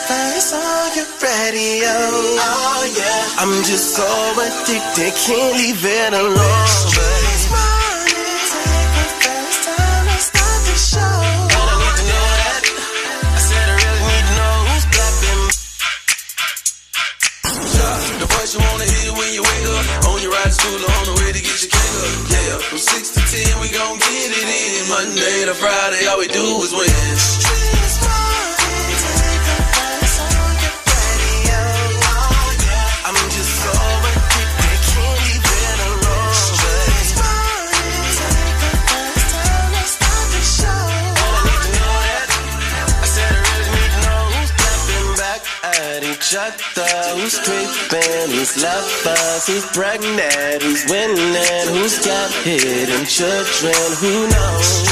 first on your radio. Oh yeah, I'm just so addicted, can't leave it alone. This morning, take the first time to start the show. And I need to know that. I said I really need to know who's clapping. The voice you wanna hear when you wake up, on your ride to school or on the way to get your cake up. Yeah, from 6 to 10 we gon' get it in. Monday to Friday, all we do is win. Who's creeping, who's lovers, who's pregnant, who's winning, who's got hidden children, who knows?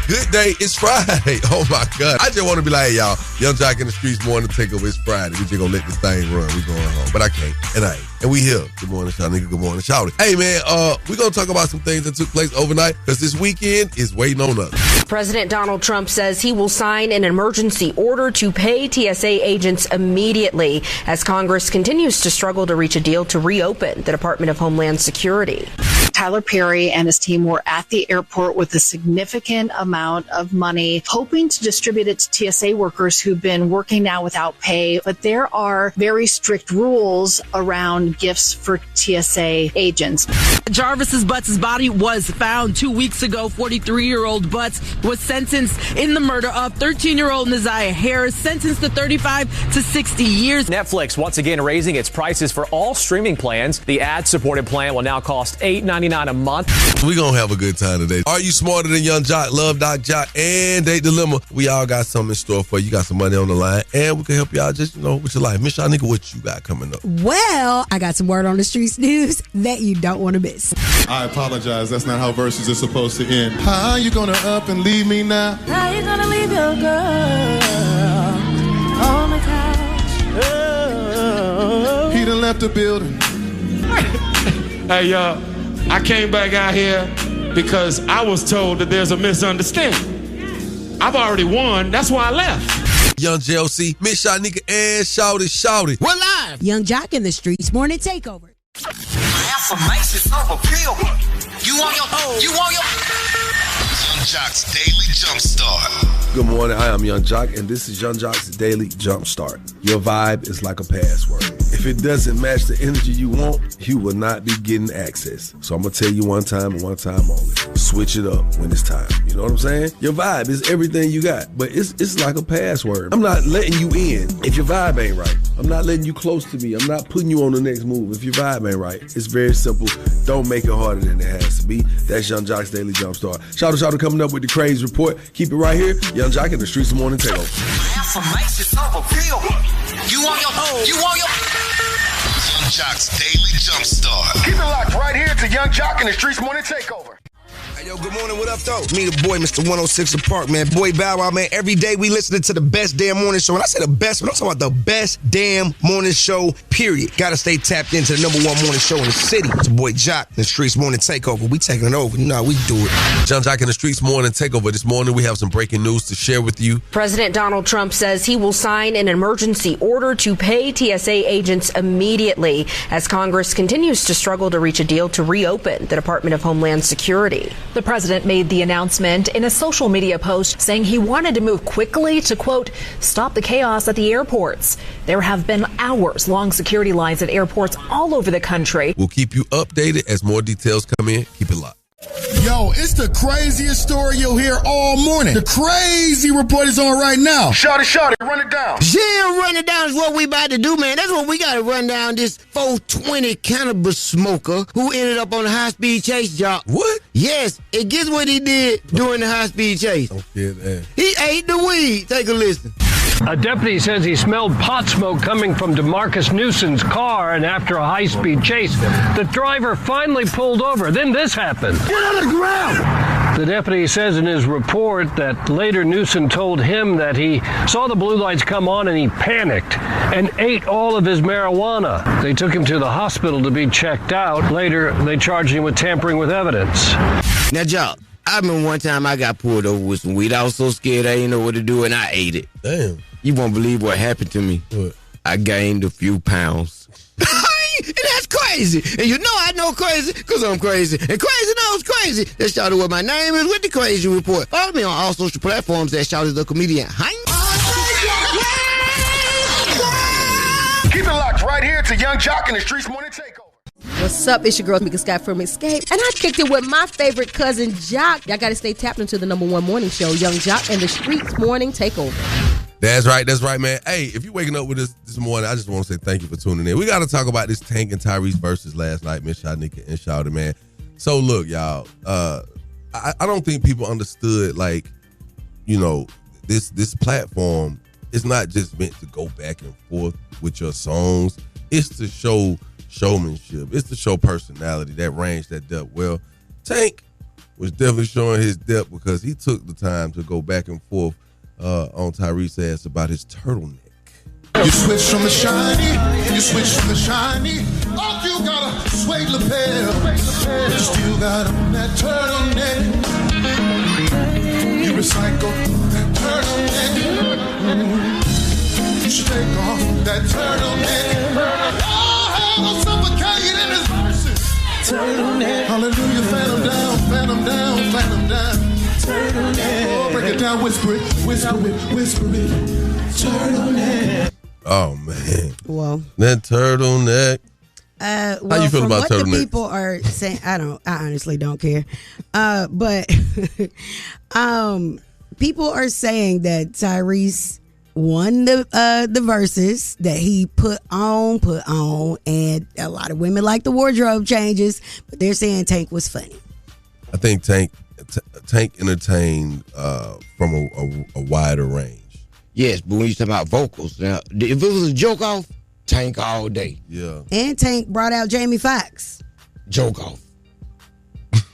Good day, it's Friday. Oh my God. I just want to be like, hey, y'all, Young Jock in the Streetz morning takeover. It's Friday. We just gonna let this thing run. We going home. But I can't. And I ain't. And we here. Good morning, Shawn. Good morning, Shawty. Hey man, we gonna talk about some things that took place overnight because this weekend is waiting on us. President Donald Trump says he will sign an emergency order to pay TSA agents immediately as Congress continues to struggle to reach a deal to reopen the Department of Homeland Security. Tyler Perry and his team were at the airport with a significant amount of money, hoping to distribute it to TSA workers who've been working now without pay. But there are very strict rules around gifts for TSA agents. Jarvis's Butts' body was found 2 weeks ago. 43-year-old Butts was sentenced in the murder of 13-year-old Naziah Harris, sentenced to 35 to 60 years. Netflix once again raising its prices for all streaming plans. The ad-supported plan will now cost $8.99 a month. We gonna have a good time today. Are you smarter than Young Jock, Love Doc Jock, and Date Dilemma? We all got something in store for you. You got some money on the line, and we can help you out just, with your life. Miss Shawn, what you got coming up? Well, I got some word on the streets news that you don't want to miss. I apologize. That's not how verses are supposed to end. How you gonna up and leave me now? How you gonna leave your girl on the couch? He done left the building. Hey, y'all. I came back out here because I was told that there's a misunderstanding. I've already won. That's why I left. Young JLC, Miss Shanika, and Shawty. We're live. Young Jock in the Streetz morning takeover. Affirmations of appeal. You want your Young Jock's Daily Jumpstart. Good morning, I am Young Jock, and this is Young Jock's Daily Jumpstart. Your vibe is like a password. If it doesn't match the energy you want, you will not be getting access. So I'm going to tell you one time and one time only. Switch it up when it's time. You know what I'm saying? Your vibe is everything you got, but it's like a password. I'm not letting you in if your vibe ain't right. I'm not letting you close to me. I'm not putting you on the next move if your vibe ain't right. It's very simple. Don't make it harder than it has to be. That's Young Jock's Daily Jumpstart. Shawty coming up with the crazy report. Keep it right here. Young Jock in the Streetz morning takeover. Affirmations of appeal. You want your Young Jock's Daily Jumpstart. Keep it locked right here to Young Jock in the Streetz morning takeover. Hey, yo, good morning. What up, though? Me, the boy, Mr. 106 of Park, man. Boy, Bow Wow, man. Every day we listening to the best damn morning show. And I say the best, but I'm talking about the best damn morning show, period. Gotta stay tapped into the number one morning show in the city. It's your boy Jock, the Streetz morning takeover. We taking it over. You know how we do it. Young Jock in the Streetz morning takeover. This morning we have some breaking news to share with you. President Donald Trump says he will sign an emergency order to pay TSA agents immediately as Congress continues to struggle to reach a deal to reopen the Department of Homeland Security. The president made the announcement in a social media post saying he wanted to move quickly to, quote, stop the chaos at the airports. There have been hours-long security lines at airports all over the country. We'll keep you updated as more details come in. Keep it locked. Yo, it's the craziest story you'll hear all morning. The crazy report is on right now. Shawty, run it down. Yeah, run it down is what we about to do, man. That's what we got to run down this 420 cannabis smoker who ended up on a high-speed chase job. What? Yes, and guess what he did during the high-speed chase? Okay, man. He ate the weed. Take a listen. A deputy says he smelled pot smoke coming from DeMarcus Newsom's car, and after a high-speed chase, the driver finally pulled over. Then this happened. Get on the ground! The deputy says in his report that later Newsom told him that he saw the blue lights come on and he panicked and ate all of his marijuana. They took him to the hospital to be checked out. Later, they charged him with tampering with evidence. Now, Jock, I remember one time I got pulled over with some weed. I was so scared I didn't know what to do, and I ate it. Damn. You won't believe what happened to me. What? I gained a few pounds. And that's crazy. And you know I know crazy because I'm crazy. And crazy knows crazy. That's shouted what my name is with the Crazy Report. Follow me on all social platforms that shouted the comedian. Keep it locked right here to Young Jock and the Streetz Morning Takeover. What's up? It's your girl, Mika Scott from Escape. And I kicked it with my favorite cousin, Jock. Y'all got to stay tapped into the #1 morning show, Young Jock and the Streetz Morning Takeover. That's right, man. Hey, if you're waking up with us this morning, I just want to say thank you for tuning in. We got to talk about this Tank and Tyrese versus last night, Miss Shanika and Shawty, man. So look, y'all, I don't think people understood, like, you know, this platform is not just meant to go back and forth with your songs. It's to show showmanship. It's to show personality, that range, that depth. Well, Tank was definitely showing his depth because he took the time to go back and forth on Tyrese's ass about his turtleneck. You switch from the shiny, you switch from the shiny. Oh, you got a suede lapel. You still got on that turtleneck. You recycle that turtleneck. You should take off that turtleneck. Oh, I'm suffocating in his verses. Turtleneck. Hallelujah, fan him down, fan him down, fan him down. Turtleneck. Oh, break it down, whisper it, whisper it, whisper it. Turtleneck. Oh man. Well, that turtleneck. Well, how you feel about what turtleneck? The people are saying, I honestly don't care. But people are saying that Tyrese won the VERZUZ that he put on, and a lot of women like the wardrobe changes, but they're saying Tank was funny. I think Tank entertained from a wider range. Yes, but when you talk about vocals, now, if it was a joke off, Tank all day. Yeah. And Tank brought out Jamie Foxx. Joke off.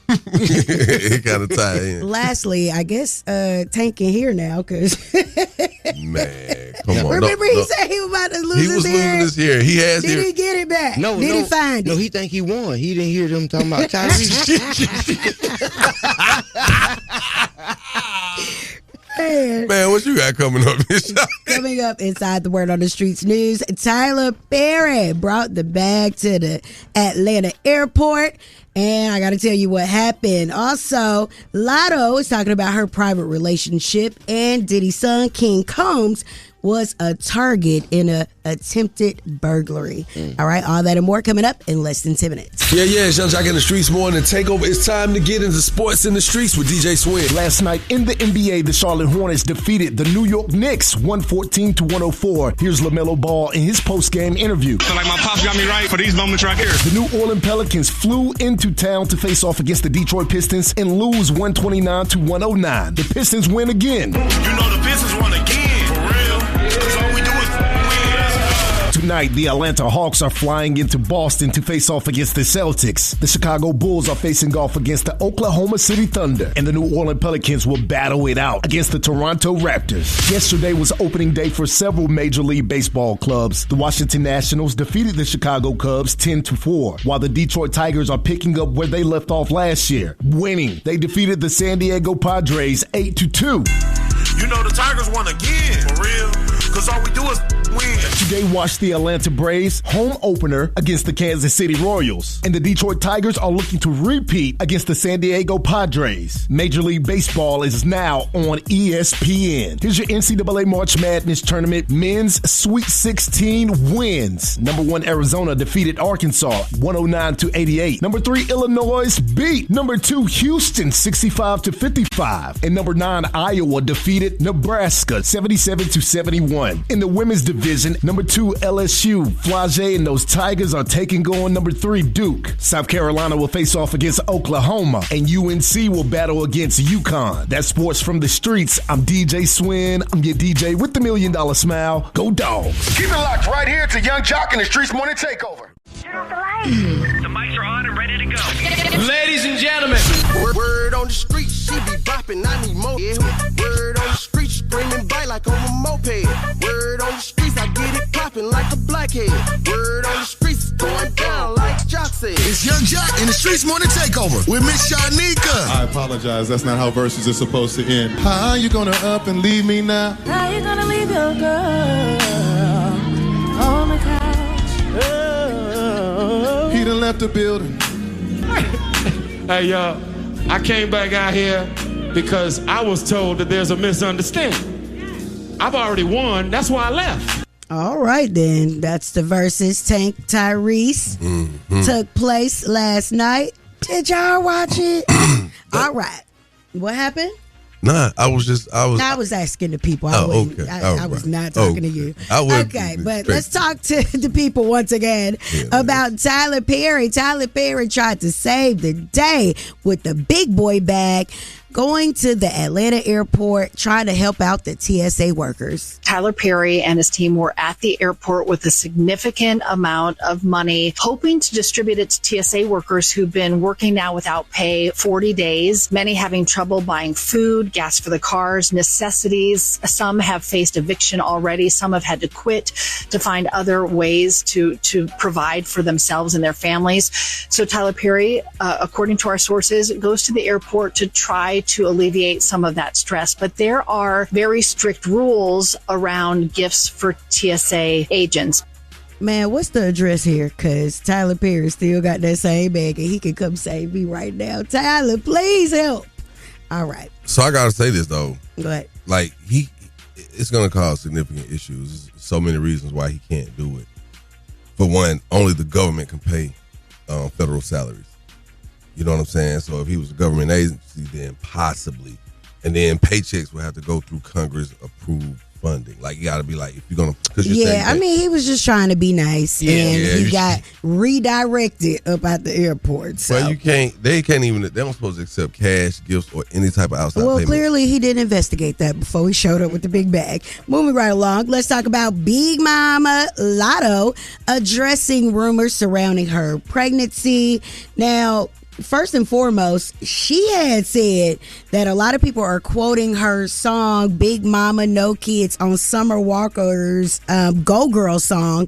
It kind of tied in. Lastly, I guess Tank can hear now because man, come on. Remember he said he was about to lose his hair? He was losing his hair. He has Did he get it back? No, Did he find it? No, he think he won. He didn't hear them talking about Tyrese. Man, what you got coming up? Coming up inside the Word on the Streetz news, Tyler Perry brought the bag to the Atlanta airport. And I got to tell you what happened. Also, Lotto is talking about her private relationship, and Diddy's son, King Combs, was a target in a attempted burglary. All right, all that and more coming up in less than 10 minutes. Yeah, it's Young Jock in the Streetz Morning Takeover. It's time to get into sports in the streets with DJ Swin. Last night in the NBA, the Charlotte Hornets defeated the New York Knicks 114-104. Here's LaMelo Ball in his post-game interview. So like my pops got me right for these moments right here. The New Orleans Pelicans flew into town to face off against the Detroit Pistons and lose 129-109. The Pistons win again. You know the Pistons won again, for real. That's all we do is win. Tonight, the Atlanta Hawks are flying into Boston to face off against the Celtics. The Chicago Bulls are facing off against the Oklahoma City Thunder. And the New Orleans Pelicans will battle it out against the Toronto Raptors. Yesterday was opening day for several Major League Baseball clubs. The Washington Nationals defeated the Chicago Cubs 10-4, while the Detroit Tigers are picking up where they left off last year, winning. They defeated the San Diego Padres 8-2. You know the Tigers won again, for real. Because all we do is win. Today watched the Atlanta Braves home opener against the Kansas City Royals. And the Detroit Tigers are looking to repeat against the San Diego Padres. Major League Baseball is now on ESPN. Here's your NCAA March Madness Tournament. Men's Sweet 16 wins. Number 1 Arizona defeated Arkansas 109-88. Number 3 Illinois beat number 2 Houston 65-55. And number 9 Iowa defeated Nebraska 77-71. In the women's division, number 2 LSU, Flage and those Tigers are taking on number 3 Duke. South Carolina will face off against Oklahoma, and UNC will battle against UConn. That's sports from the streets. I'm DJ Swin. I'm your DJ with the $1 Million Smile. Go Dogs. Keep it locked right here to Young Jock and the Streetz Morning Takeover. The mics are on and ready to go. Ladies and gentlemen, word on the street, she bopping, I need more. Yeah. Word on the street, screaming bite like on a moped. Word on the streets, I get it popping like a blackhead. Word on the streets, going down like Jock said. It's Young Jock in the Streetz Morning Takeover with Miss Shanika. I apologize. That's not how verses are supposed to end. How you gonna up and leave me now? How you gonna leave your girl on the couch? Oh. He done left the building. Hey, y'all, I came back out here because I was told that there's a misunderstanding. I've already won. That's why I left. All right, then. That's the VERZUZ Tank Tyrese. Took place last night. Did y'all watch it? All right. What happened? Nah, I was asking the people. Okay. I was not talking to you. Okay, but let's talk to the people once again about Tyler Perry. Tyler Perry tried to save the day with the big boy bag, going to the Atlanta airport, trying to help out the TSA workers. Tyler Perry and his team were at the airport with a significant amount of money, hoping to distribute it to TSA workers who've been working now without pay 40 days, many having trouble buying food, gas for the cars, necessities. Some have faced eviction already. Some have had to quit to find other ways to provide for themselves and their families. So Tyler Perry, according to our sources, goes to the airport to try to alleviate some of that stress. But there are very strict rules around gifts for TSA agents. Man, what's the address here? Because Tyler Perry still got that same bag and he can come save me right now. Tyler, please help. All right. So I got to say this, though. Go ahead. Like, it's going to cause significant issues. There's so many reasons why he can't do it. For one, only the government can pay federal salaries. You know what I'm saying? So if he was a government agency, then possibly. And then paychecks would have to go through Congress-approved funding. Like, you got to be like, if you're going to... I mean, he was just trying to be nice. And he got redirected up at the airport. So. Well, they don't supposed to accept cash, gifts, or any type of outside payment. Clearly he didn't investigate that before he showed up with the big bag. Moving right along, let's talk about Big Mama Lotto addressing rumors surrounding her pregnancy. Now, first and foremost, she had said that a lot of people are quoting her song Big Mama No Kids on Summer Walker's Go Girl song.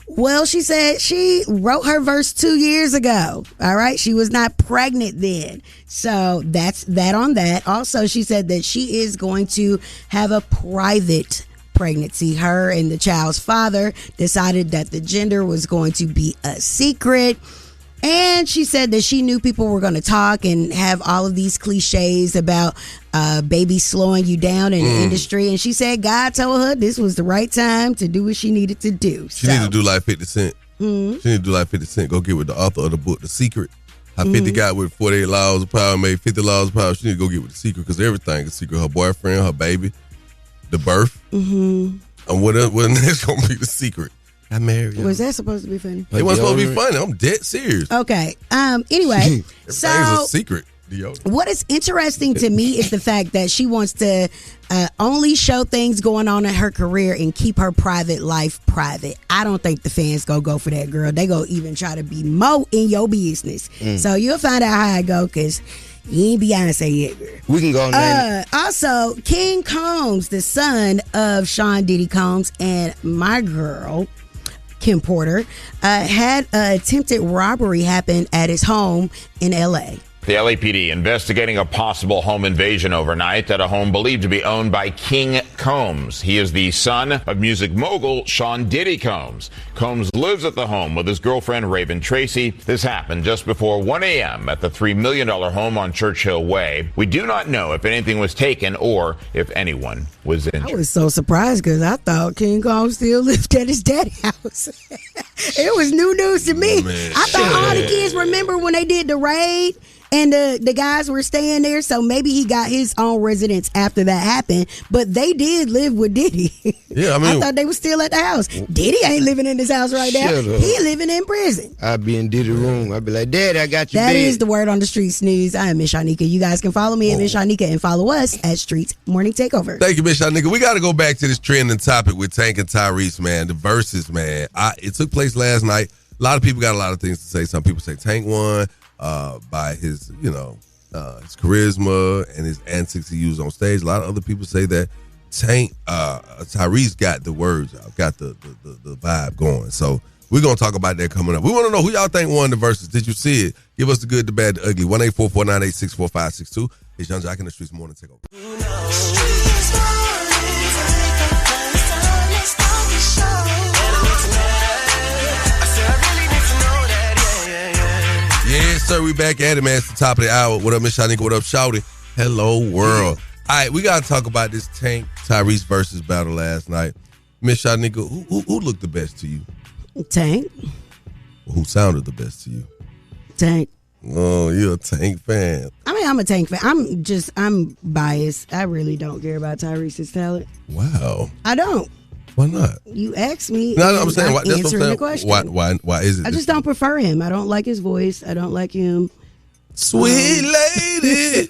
Well, she said she wrote her verse 2 years ago. All right. She was not pregnant then. So that's that on that. Also, she said that she is going to have a private pregnancy. Her and the child's father decided that the gender was going to be a secret. And she said that she knew people were going to talk and have all of these cliches about babies slowing you down in the industry. And she said God told her this was the right time to do what she needed to do. She needed to do like 50 Cent. She needed to do like 50 Cent. Go get with the author of the book, The Secret. How 50 got with 48 laws of power, made 50 laws of power. She need to go get with The Secret because everything is secret. Her boyfriend, her baby, the birth. And what next going to be the secret? I married him. Was that supposed to be funny? It wasn't supposed to be funny. I'm dead serious. Okay. Anyway, so a secret. What is interesting to me is the fact that she wants to only show things going on in her career and keep her private life private. I don't think the fans go for that girl. They go even try to be more in your business. So you'll find out how I go because you ain't Beyonce yet, girl. We can go on that. Also, King Combs, the son of Shawn Diddy Combs and my girl, Kim Porter, had an attempted robbery happen at his home in L.A. The LAPD investigating a possible home invasion overnight at a home believed to be owned by King Combs. He is the son of music mogul Shawn Diddy Combs. Combs lives at the home with his girlfriend Raven Tracy. This happened just before 1 a.m. at the $3 million home on Churchill Way. We do not know if anything was taken or if anyone was injured. I was so surprised because I thought King Combs still lived at his daddy's house. It was new news to me. I thought all the kids remember when they did the raid. And the guys were staying there, so maybe he got his own residence after that happened. But they did live with Diddy. Yeah, I mean, I thought they were still at the house. Diddy ain't living in his house right now. He living in prison. I'd be in Diddy's room. I'd be like, Daddy, I got your bed. That is the word on the Streetz News. I am Miss Shanika. You guys can follow me at Miss Shanika and follow us at Streetz Morning Takeover. Thank you, Miss Shanika. We got to go back to this trending topic with Tank and Tyrese, man. The VERZUZ, man. It took place last night. A lot of people got a lot of things to say. Some people say Tank won. By his, his charisma and his antics he used on stage. A lot of other people say that Tyrese got the words out, got the vibe going. So we're going to talk about that coming up. We want to know who y'all think won the verses. Did you see it? Give us the good, the bad, the ugly. 1-844-986-4562. It's Young Jock in the Streets Morning Takeover. Yes, sir. We back at it, man. It's the top of the hour. What up, Miss Shanika? What up, Shouty? Hello, world. All right, we got to talk about this Tank Tyrese versus battle last night. Miss Shanika, who looked the best to you? Tank. Who sounded the best to you? Tank. Oh, you're a Tank fan. I mean, I'm a Tank fan. I'm biased. I really don't care about Tyrese's talent. Wow. I don't. Why not? You asked me. No, I'm saying, I'm answering the question. Why is it? I just don't prefer him. I don't like his voice. I don't like him. Sweet lady.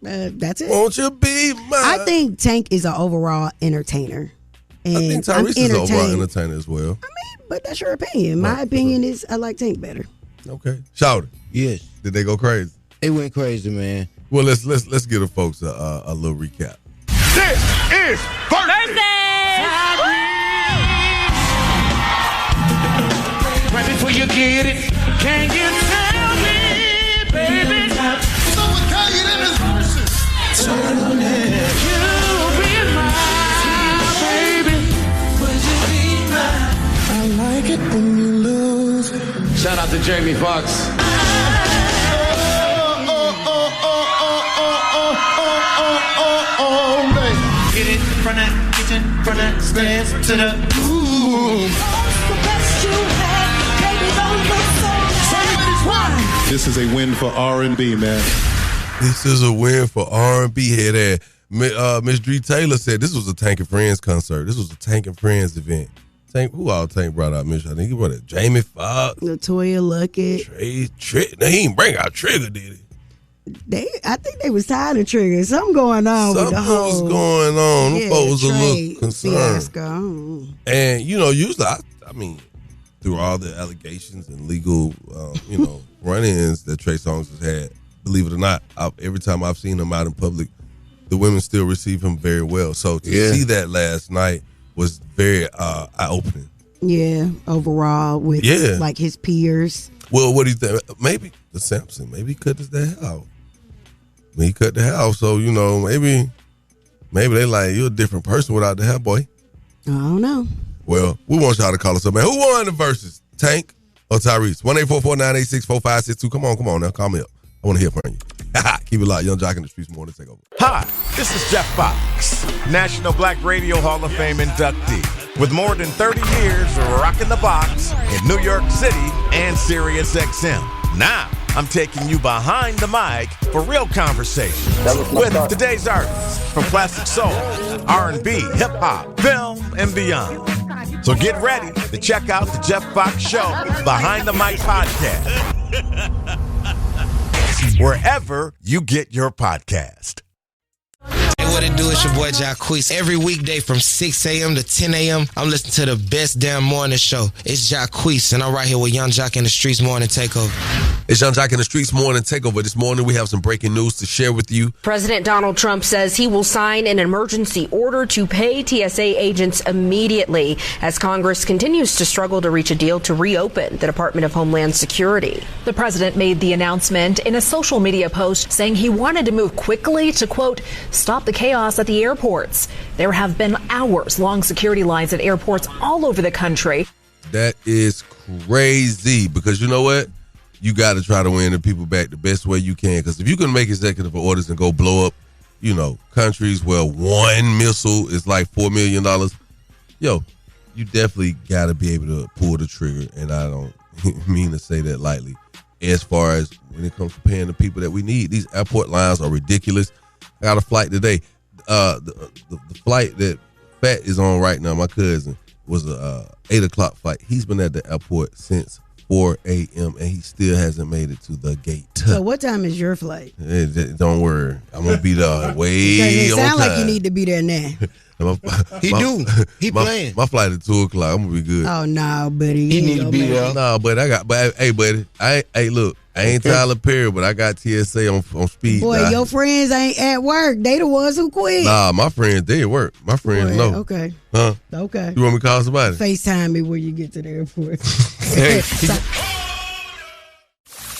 That's it. Won't you be mine? I think Tank is an overall entertainer. And I think Tyrese is an overall entertainer as well. I mean, but that's your opinion. My opinion is I like Tank better. Okay. Shout it. Yes. Did they go crazy? They went crazy, man. Well, let's give the folks a little recap. This is VERZUZ. Right before you get it, can you tell me, baby? Suffocated in his verses. Turn on it. You be my baby. Would you be mine? I like it when you lose. Shout out to Jamie Foxx. Get it from that kitchen, from that stairs to the room. This is a win for R&B, man. This is a win for R&B head ass. Miss Dree Taylor said this was a Tank and Friends concert. This was a Tank and Friends event. Tank, who all Tank brought out, Miss? I think he brought out Jamie Foxx, Latoya Luckett, Trey. Now, he didn't bring out Trigger, did he? I think they was tired of Trigger. Something going on with the whole. Something was going on. Them folks a Trey little concerned. fiasco. And usually, I mean, through all the allegations and legal, run-ins that Trey Songz has had, believe it or not, every time I've seen him out in public, the women still receive him very well. So to see that last night was very eye-opening. Yeah, overall with like his peers. Well, what do you think? Maybe the Samson, maybe he cut his hair out. He cut the hair off, so maybe they like, you're a different person without the hair, boy. I don't know. Well, we want y'all to call us up, man. Who won the verses? Tank or Tyrese? 1-844-986-4562. Come on now, call me up. I want to hear from you. Keep it locked. Young Jock in the Streets Morning Takeover. Hi, this is Jeff Fox, National Black Radio Hall of Fame inductee, with more than 30 years rocking the box in New York City and Sirius XM. Now, I'm taking you behind the mic for real conversation with today's artists from classic soul, R&B, hip-hop, film, and beyond. So get ready to check out the Jeff Fox Show Behind the Mic podcast, wherever you get your podcast. Hey, what it do? It's your boy Jacquees. Every weekday from 6 a.m. to 10 a.m., I'm listening to the best damn morning show. It's Jacquees, and I'm right here with Young Jock in the Streets Morning Takeover. It's Young Jock in the Streets Morning Takeover. This morning we have some breaking news to share with you. President Donald Trump says he will sign an emergency order to pay TSA agents immediately as Congress continues to struggle to reach a deal to reopen the Department of Homeland Security. The president made the announcement in a social media post saying he wanted to move quickly to, quote, stop the chaos at the airports. There have been hours-long security lines at airports all over the country. That is crazy because you know what? You got to try to win the people back the best way you can, because if you can make executive orders and go blow up, countries where one missile is like $4 million, you definitely got to be able to pull the trigger, and I don't mean to say that lightly. As far as when it comes to paying the people that we need, these airport lines are ridiculous. I got a flight today. The flight that Fat is on right now, my cousin, was a 8 o'clock flight. He's been at the airport since 4 a.m. and he still hasn't made it to the gate. So what time is your flight? Don't worry. I'm going to be there way it on sound time. like you need to be there now. He playing. My flight at 2 o'clock. I'm going to be good. Oh, no, buddy. He need to be there. No, but hey, buddy. Hey, look. I ain't Tyler Perry, but I got TSA on speed. Boy, your friends ain't at work. They the ones who quit. Nah, my friends, they at work. My friends know. Okay. Huh? Okay. You want me to call somebody? FaceTime me when you get to the airport. Hey.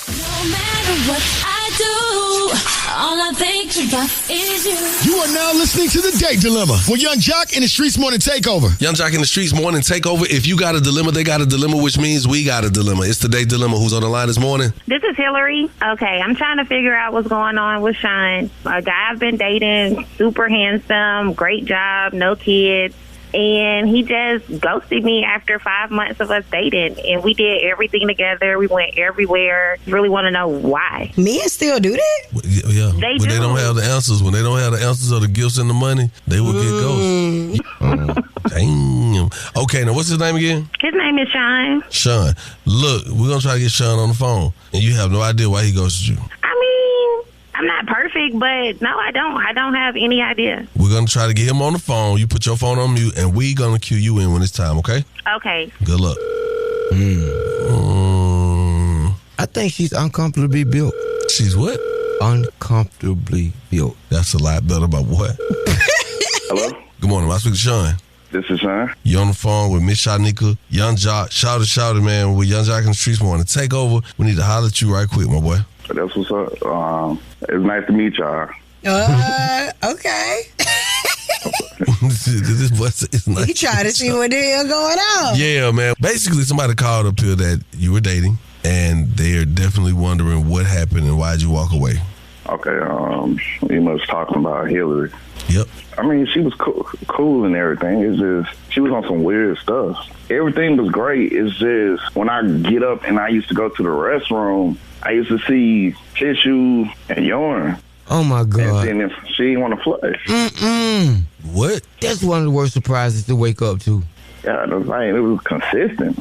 No matter what I do, all I think about is you. You are now listening to The Date Dilemma with Young Jock and the Streetz Morning Takeover. Young Jock in the Streetz Morning Takeover. If you got a dilemma, they got a dilemma, which means we got a dilemma. It's the Date Dilemma. Who's on the line this morning? This is Hillary. Okay, I'm trying to figure out what's going on with Shawn. A guy I've been dating, super handsome, great job, no kids. And he just ghosted me after 5 months of us dating. And we did everything together. We went everywhere. Really want to know why. Men still do that? Yeah. They When do. they don't have the answers, when they don't have the answers or the gifts and the money, they will get ghosted. Damn. Okay, now what's his name again? His name is Shawn. Sean. Look, we're going to try to get Sean on the phone. And you have no idea why he ghosted you. I mean, I'm not perfect, but no, I don't. I don't have any idea. We're going to try to get him on the phone. You put your phone on mute, and we're going to cue you in when it's time, okay? Okay. Good luck. I think she's uncomfortably built. She's what? Uncomfortably built. That's a lot better, but what? Hello? Good morning. I speak to Sean. This is Shawn. You on the phone with Miss Shanika, Young Jock, Shout it, man, with Young Jock in the Streetz Morning Takeover. We need to holler at you right quick, my boy. That's what's up. It's nice to meet y'all. Okay. It's nice. He tried to see what the hell going on. Yeah, man. Basically, somebody called up here that you were dating, and they're definitely wondering what happened and why'd you walk away. Okay, you must talking about Hillary. Yep. I mean, she was cool and everything. It's just, she was on some weird stuff. Everything was great. It's just, when I get up and I used to go to the restroom, I used to see tissue and urine. Oh, my God. And then if she didn't want to flush. What? That's one of the worst surprises to wake up to. Yeah, it was consistent.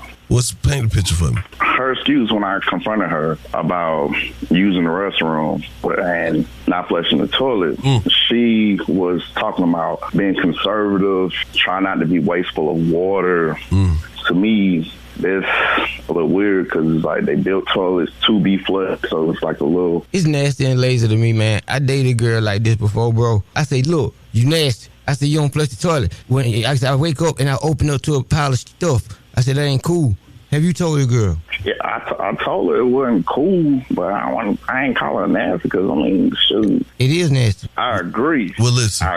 Paint the picture for me. Her excuse when I confronted her about using the restroom and not flushing the toilet, she was talking about being conservative, trying not to be wasteful of water. To me, that's a little weird because it's like they built toilets to be flushed, so it's like a little... It's nasty and lazy to me, man. I dated a girl like this before, bro. I say, look, you nasty. I said, you don't flush the toilet. When I wake up and I open up to a pile of stuff. I said, that ain't cool. Have you told your girl? Yeah, I told her it wasn't cool, but I ain't calling her nasty because, I mean, shoot. It is nasty. I agree. Well, listen,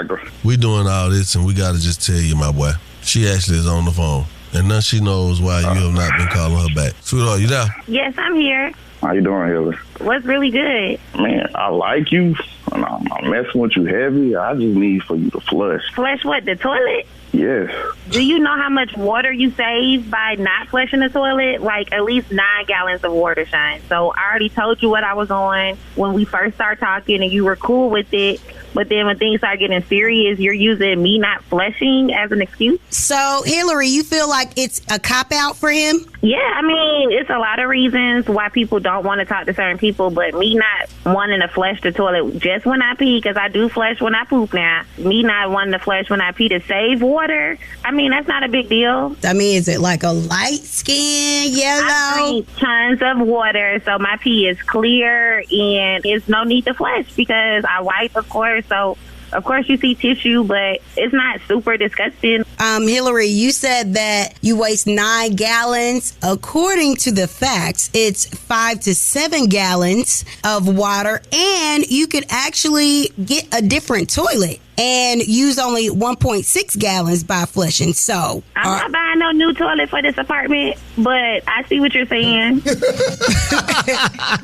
we doing all this, and we got to just tell you, my boy, she actually is on the phone, and now she knows why you have not been calling her back. Sweetheart, you there? Yes, I'm here. How you doing, Hillary? What's really good? Man, I like you, and I'm messing with you heavy. I just need for you to flush. Flush what, the toilet? Yes. Do you know how much water you save by not flushing the toilet? Like at least 9 gallons of water, Shine. So I already told you what I was on when we first started talking and you were cool with it. But then when things start getting serious, you're using me not flushing as an excuse. So, Hillary, you feel like it's a cop-out for him? Yeah, I mean, it's a lot of reasons why people don't want to talk to certain people, but me not wanting to flush the toilet just when I pee, because I do flush when I poop now, me not wanting to flush when I pee to save water, I mean, that's not a big deal. I mean, is it like a light skin, yellow? I drink tons of water, so my pee is clear, and there's no need to flush because I wipe, of course, so... Of course, you see tissue, but it's not super disgusting. Hillary, you said that you waste 9 gallons. According to the facts, it's 5 to 7 gallons of water, and you could actually get a different toilet and use only 1.6 gallons by flushing. So I'm not buying no new toilet for this apartment, but I see what you're saying.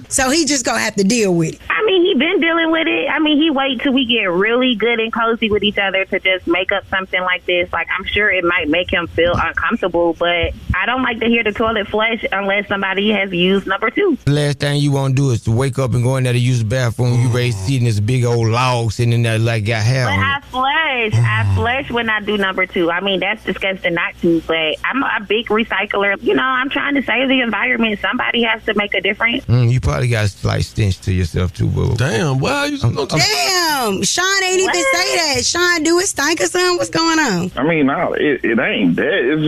So he just gonna have to deal with it. I mean, he been dealing with it. I mean, he wait till we get really good and cozy with each other to just make up something like this. Like, I'm sure it might make him feel uncomfortable, but I don't like to hear the toilet flush unless somebody has used number 2. The last thing you want to do is to wake up and go in there to use the bathroom. You ready to see this big old log sitting in there like got hair on it. I flush when I do number 2. I mean, that's disgusting not to, but I'm a big recycler. You know, I'm trying to save the environment. Somebody has to make a difference. You probably got a slight stench to yourself too, boo. Damn, why you Damn, Shawn ain't even say that. Shawn, do it stink or something? What's going on? I mean, no, it ain't that. It's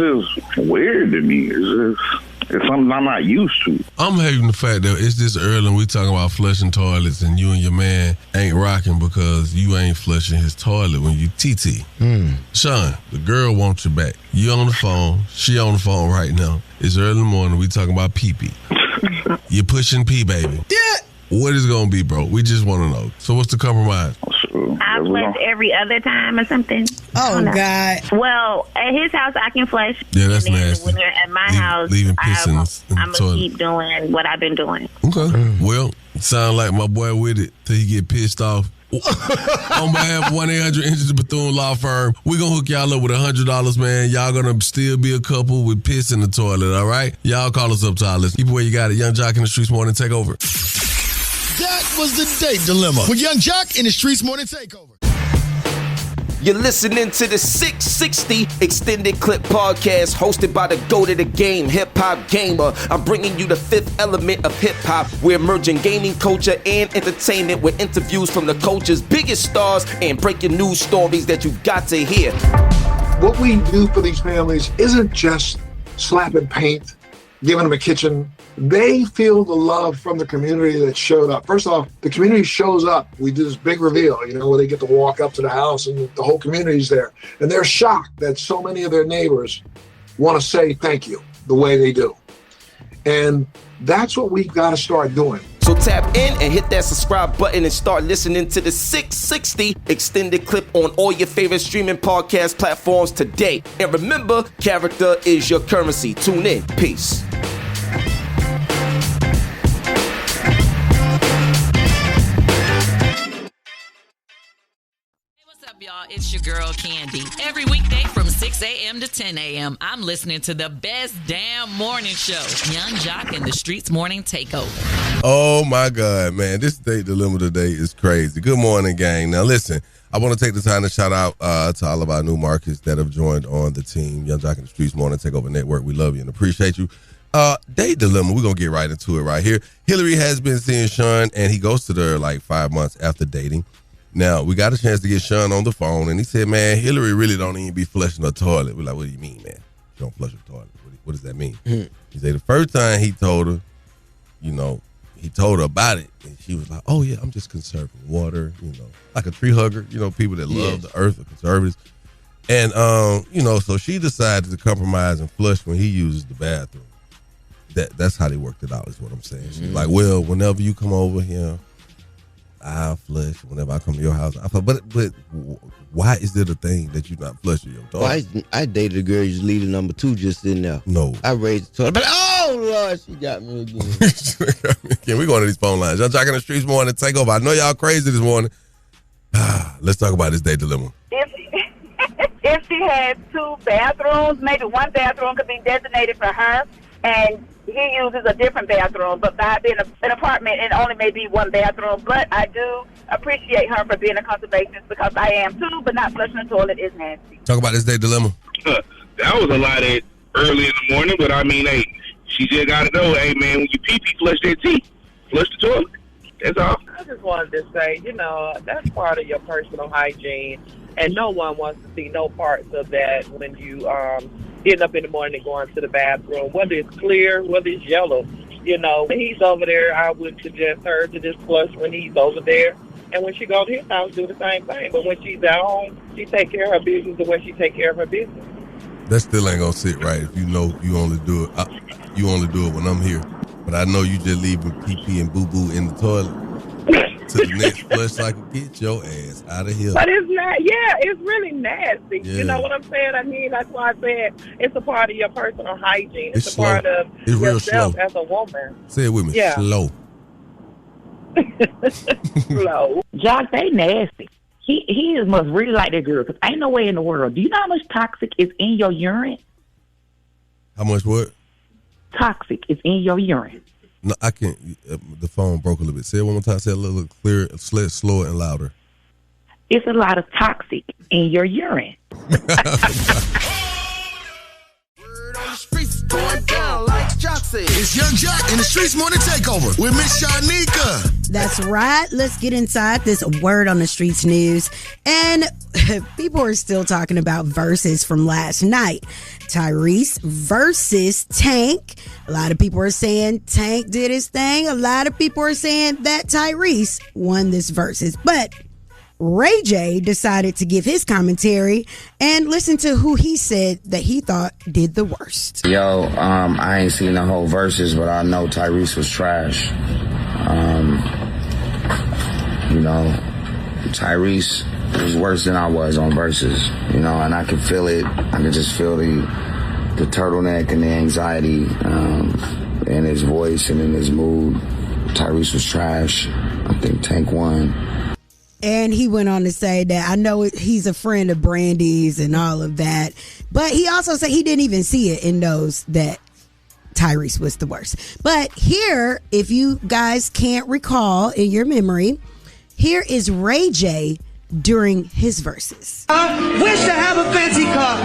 just weird to me. It's just... It's something I'm not used to. I'm hating the fact that it's this early and we talking about flushing toilets and you and your man ain't rocking because you ain't flushing his toilet when you TT. Shawn, the girl wants you back. You on the phone. She on the phone right now. It's early in the morning. We talking about pee-pee. You're pushing pee, baby. Yeah. What is it going to be, bro? We just want to know. So what's the compromise? I flush every other time or something. Oh, God. Well, at his house, I can flush. Yeah, that's and then nasty. When you're at my house, leaving piss in the I'm going to toilet. keep doing what I've been doing. Okay. Well, sound like my boy with it till he get pissed off. On behalf of 1-800-INJURED Bethune Law Firm, we're going to hook y'all up with $100, man. Y'all going to still be a couple with piss in the toilet, all right? Y'all call us up to our list. Keep it where you got it. Young Jock in the Streetz Morning Takeover. That was the date dilemma with Young Jock in the Streetz Morning Takeover. You're listening to the 660 Extended Clip Podcast hosted by the GOAT of the game, Hip Hop Gamer. I'm bringing you the fifth element of hip hop. We're merging gaming culture and entertainment with interviews from the culture's biggest stars and breaking news stories that you got to hear. What we do for these families isn't just slapping paint, giving them a kitchen. They feel the love from the community that showed up. First off, the community shows up. We do this big reveal, where they get to walk up to the house and the whole community's there. And they're shocked that so many of their neighbors want to say thank you the way they do. And that's what we've got to start doing. So tap in and hit that subscribe button and start listening to the 660 Extended Clip on all your favorite streaming podcast platforms today. And remember, character is your currency. Tune in. Peace. Y'all, it's your girl Candy. Every weekday from 6 a.m. to 10 a.m., I'm listening to the best damn morning show, Young Jock and the Streetz Morning Takeover. Oh, my God, man. This date dilemma today is crazy. Good morning, gang. Now, listen, I want to take the time to shout out to all of our new markets that have joined on the team, Young Jock and the Streetz Morning Takeover Network. We love you and appreciate you. Date dilemma, we're going to get right into it right here. Hillary has been seeing Shawn, and he ghosted her like 5 months after dating. Now, we got a chance to get Shawn on the phone, and he said, man, Hillary really don't even be flushing her toilet. We're like, what do you mean, man? She don't flush her toilet. What does that mean? He said the first time he told her, he told her about it, and she was like, oh, yeah, I'm just conserving water, like a tree hugger, people that love the earth are conservatives. And, so she decided to compromise and flush when he uses the bathroom. That's how they worked it out, is what I'm saying. She's like, well, whenever you come over here, I'll flush. Whenever I come to your house, I flush. But why is it a thing that you're not flushing your dog? Well, I dated a girl just leaving number 2 just in there. No. I raised the toilet, but oh, Lord, she got me again. Can we go into these phone lines? Y'all Jock in the Streetz Morning Takeover. I know y'all crazy this morning. Let's talk about this date dilemma. If she had 2 bathrooms, maybe one bathroom could be designated for her, and he uses a different bathroom, but by being an apartment, it only may be one bathroom. But I do appreciate her for being a conservationist because I am too, but not flushing the toilet is nasty. Talk about this date dilemma. That was a lot at early in the morning, but I mean, hey, she just got to know, hey, man, when you pee-pee, flush that teeth. Flush the toilet. That's all. I just wanted to say, that's part of your personal hygiene, and no one wants to see no parts of that when you getting up in the morning and going to the bathroom, whether it's clear, whether it's yellow. When he's over there, I would suggest her to just flush when he's over there. And when she goes to his house, do the same thing. But when she's at home, she take care of her business the way she take care of her business. That still ain't gonna sit right if you only do it. You only do it when I'm here. But I know you just leaving pee-pee and boo-boo in the toilet to the next flush cycle. Get your ass out of here. But it's not, it's really nasty. Yeah. You know what I'm saying? I mean, that's why I said it's a part of your personal hygiene. It's a slow. part of It's real yourself slow. as a woman. Say it with me. Yeah. Slow. Slow. Jock, they nasty. He must really like that girl because ain't no way in the world. Do you know how much toxic is in your urine? How much what? Toxic is in your urine. No, I can't. The phone broke a little bit. Say it one more time. Say it a little clearer, slower, and louder. It's a lot of toxic in your urine. Going down like Jock said. It's Young Jock in the Streetz Morning Takeover with Miss Shanika. That's right. Let's get inside this Word on the Streetz news. And people are still talking about VERZUZ from last night. Tyrese versus Tank. A lot of people are saying Tank did his thing. A lot of people are saying that Tyrese won this VERZUZ. But Ray J decided to give his commentary and listen to who he said that he thought did the worst. Yo, I ain't seen the whole VERZUZ, but I know Tyrese was trash. Tyrese was worse than I was on VERZUZ, and I could feel it. I could just feel the turtleneck and the anxiety in his voice and in his mood. Tyrese was trash. I think Tank won. And he went on to say that I know he's a friend of Brandy's and all of that. But he also said he didn't even see it and knows that Tyrese was the worst. But here, if you guys can't recall in your memory, here is Ray J during his verses. Wish to have a fancy car.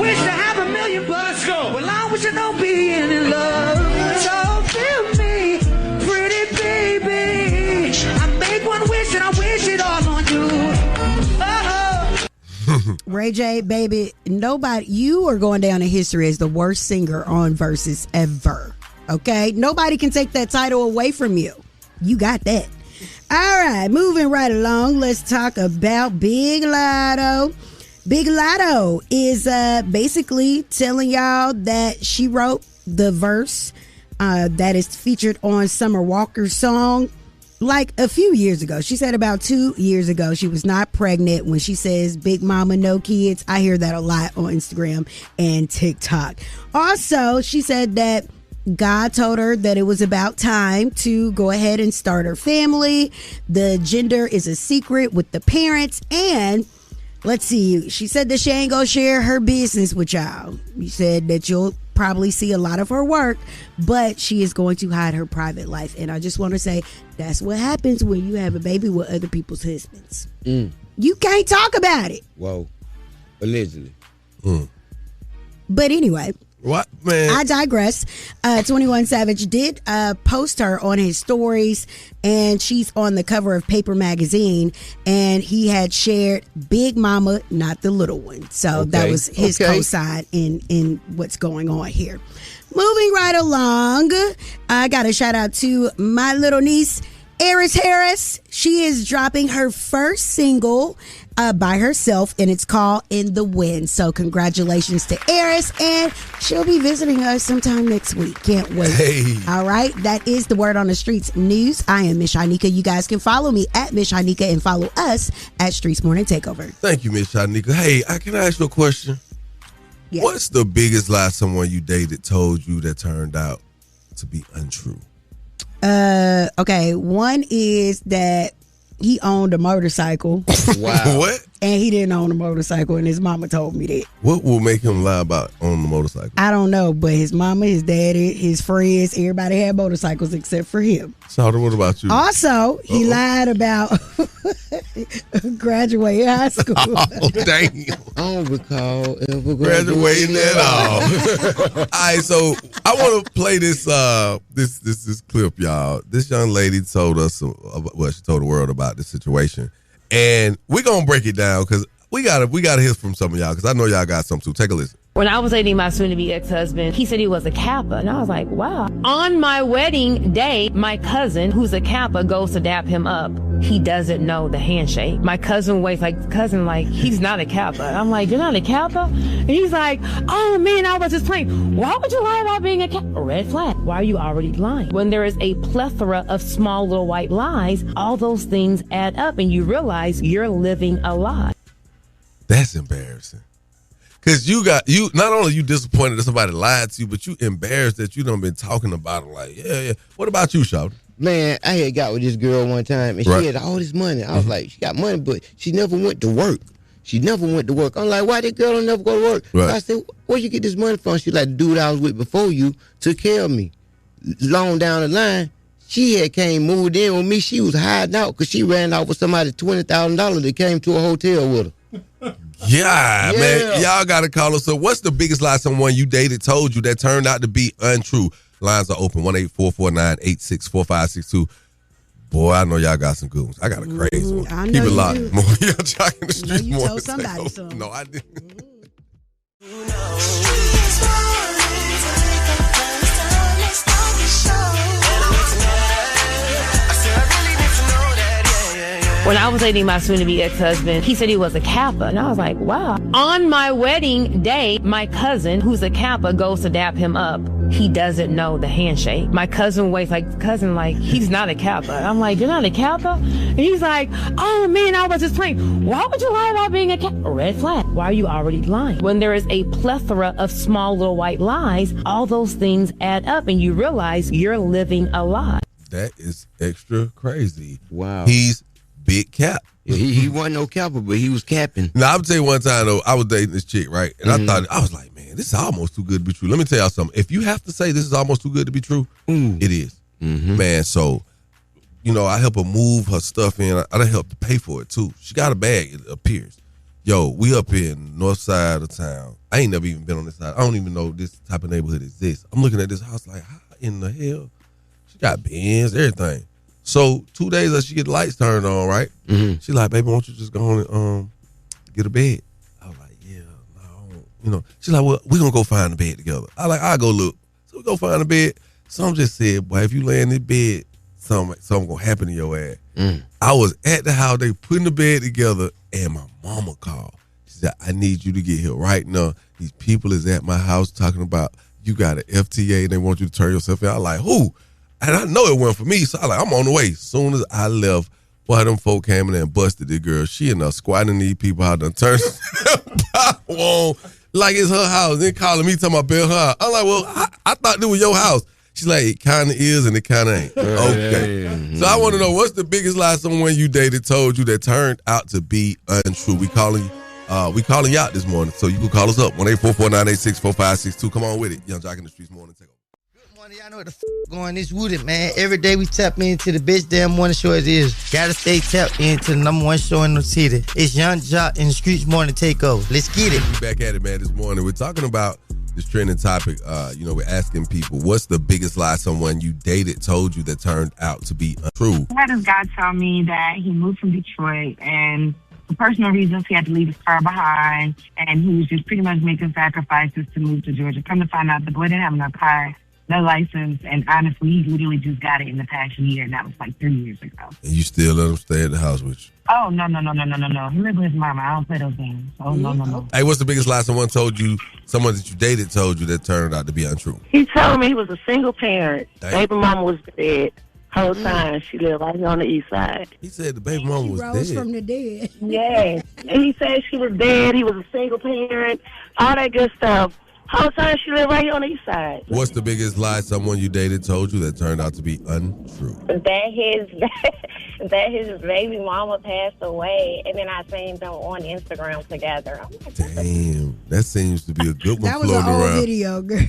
Wish to have $1 million bucks. Well, I wish I don't be in love. So feel me, pretty baby. I make one wish and I wish it all on you. Ray J, baby, you are going down in history as the worst singer on VERZUZ ever. Okay? Nobody can take that title away from you. You got that. All right, moving right along, let's talk about Big Latto. Big Latto is basically telling y'all that she wrote the verse that is featured on Summer Walker's song like a few years ago. She said about 2 years ago she was not pregnant when she says big mama, no kids. I hear that a lot on Instagram and TikTok. Also, she said that God told her that it was about time to go ahead and start her family. The gender is a secret with the parents. And let's see, she said that she ain't gonna share her business with y'all. You said that you'll probably see a lot of her work, but she is going to hide her private life. And I just want to say that's what happens when you have a baby with other people's husbands. You can't talk about it. Whoa. Allegedly. But anyway. What, man? I digress. 21 Savage did post her on his stories, and she's on the cover of Paper Magazine, and he had shared Big Mama, not the little one. So that was his cosign in what's going on here. Moving right along, I got a shout out to my little niece, Eris Harris. She is dropping her first single by herself, and it's called In the Wind. So congratulations to Eris, and she'll be visiting us sometime next week. Can't wait. Hey. All right, that is the Word on the Streetz news. I am Miss Shanika. You guys can follow me at Miss Shanika and follow us at Streetz Morning Takeover. Thank you, Miss Shanika. Hey, can I ask you a question? Yes. What's the biggest lie someone you dated told you that turned out to be untrue? Okay, one is that he owned a motorcycle. Wow. What? And he didn't own a motorcycle, and his mama told me that. What will make him lie about owning the motorcycle? I don't know, but his mama, his daddy, his friends, everybody had motorcycles except for him. So what about you? Also, he lied about graduating high school. Oh, dang. I don't recall ever graduating at all. All right, so I want to play this this clip, y'all. This young lady told us, she told the world about this situation. And we're going to break it down because we gotta hear from some of y'all because I know y'all got some too. Take a listen. When I was dating my soon-to-be ex-husband, he said he was a Kappa, and I was like, wow. On my wedding day, my cousin, who's a Kappa, goes to dap him up. He doesn't know the handshake. My cousin waits like, he's not a Kappa. I'm like, you're not a Kappa? And he's like, oh man, I was just playing. Why would you lie about being a Kappa? Red flag. Why are you already lying? When there is a plethora of small little white lies, all those things add up, and you realize you're living a lie. That's embarrassing. Because you not only you disappointed that somebody lied to you, but you embarrassed that you done been talking about it like, yeah. What about you, Shawn? Man, I had got with this girl one time, and she had all this money. I was like, she got money, but she never went to work. I'm like, why that girl don't never go to work? Right. I said, where'd you get this money from? She like, the dude I was with before you took care of me. Long down the line, she had moved in with me. She was hiding out because she ran off with somebody $20,000 that came to a hotel with her. Yeah, man. Y'all got to call us. So what's the biggest lie someone you dated told you that turned out to be untrue? Lines are open, 1-844-986-4562. Boy, I know y'all got some good ones. I got a crazy one. I know Keep it you locked. do. More Young Jock in the Streets. You Morning told somebody Takeover. something. No, I didn't. When I was dating my soon-to-be ex-husband, he said he was a Kappa, and I was like, wow. On my wedding day, my cousin, who's a Kappa, goes to dap him up. He doesn't know the handshake. My cousin waits like, he's not a Kappa. I'm like, you're not a Kappa? And he's like, oh man, I was just playing. Why would you lie about being a Kappa? Red flag. Why are you already lying? When there is a plethora of small little white lies, all those things add up and you realize you're living a lie. That is extra crazy. Wow. He's big cap. Yeah, he wasn't no Kappa, but he was capping. Now, I would tell you one time, though, I was dating this chick, right? And I was like, man, this is almost too good to be true. Let me tell y'all something. If you have to say this is almost too good to be true, it is. Man, so, I help her move her stuff in. I done helped to pay for it, too. She got a bag, it appears. Yo, we up in north side of town. I ain't never even been on this side. I don't even know this type of neighborhood exists. I'm looking at this house like, how in the hell? She got bins, everything. So 2 days later, she get the lights turned on, right? She like, baby, why don't you just go on and get a bed? I was like, yeah, no. She's like, well, we're going to go find a bed together. I like, I'll go look. So we go find a bed. Some just said, boy, if you lay in this bed, something going to happen to your ass. I was at the house, they putting the bed together, and my mama called. She said, I need you to get here right now. These people is at my house talking about you got an FTA and they want you to turn yourself in. I like, who? And I know it wasn't for me, so I like, I'm on the way. As soon as I left, boy, them folk came in there and busted this girl. She in there squatting these people out there, turning on like it's her house. Then calling me, talking about bail her out. I'm like, well, I thought this was your house. She's like, it kind of is and it kind of ain't. Okay. So I want to know, what's the biggest lie someone you dated told you that turned out to be untrue? We calling you out this morning, so you can call us up, 1-844-986-4562. Come on with it. Young Jock in the Streets Morning Takeover. Y'all know what the going this with it, man. Every day we tap into the best damn morning show it is. Gotta stay tapped into the number one show in the city. It's Young Jock in the Streets Morning Takeover. Let's get it. We back at it, man, this morning. We're talking about this trending topic. We're asking people, what's the biggest lie someone you dated told you that turned out to be untrue? I had this guy tell me that he moved from Detroit and for personal reasons he had to leave his car behind and he was just pretty much making sacrifices to move to Georgia. Come to find out the boy didn't have no car, no license, and honestly, he literally just got it in the past year, and that was like 3 years ago. And you still let him stay at the house with you? Oh, no. He lives with his mama. I don't play those games. Oh, no. Hey, what's the biggest lie someone that you dated told you that turned out to be untrue? He told me he was a single parent. Dang. Baby mama was dead. Whole time she lived right here on the east side. He said the baby mama was Rose dead. from the dead. Yeah. And he said she was dead. He was a single parent. All that good stuff. Whole time she lived right here on the east side. What's the biggest lie someone you dated told you that turned out to be untrue? That his baby mama passed away, and then I seen them on Instagram together. Damn, that seems to be a good one That was floating an old around. video, girl.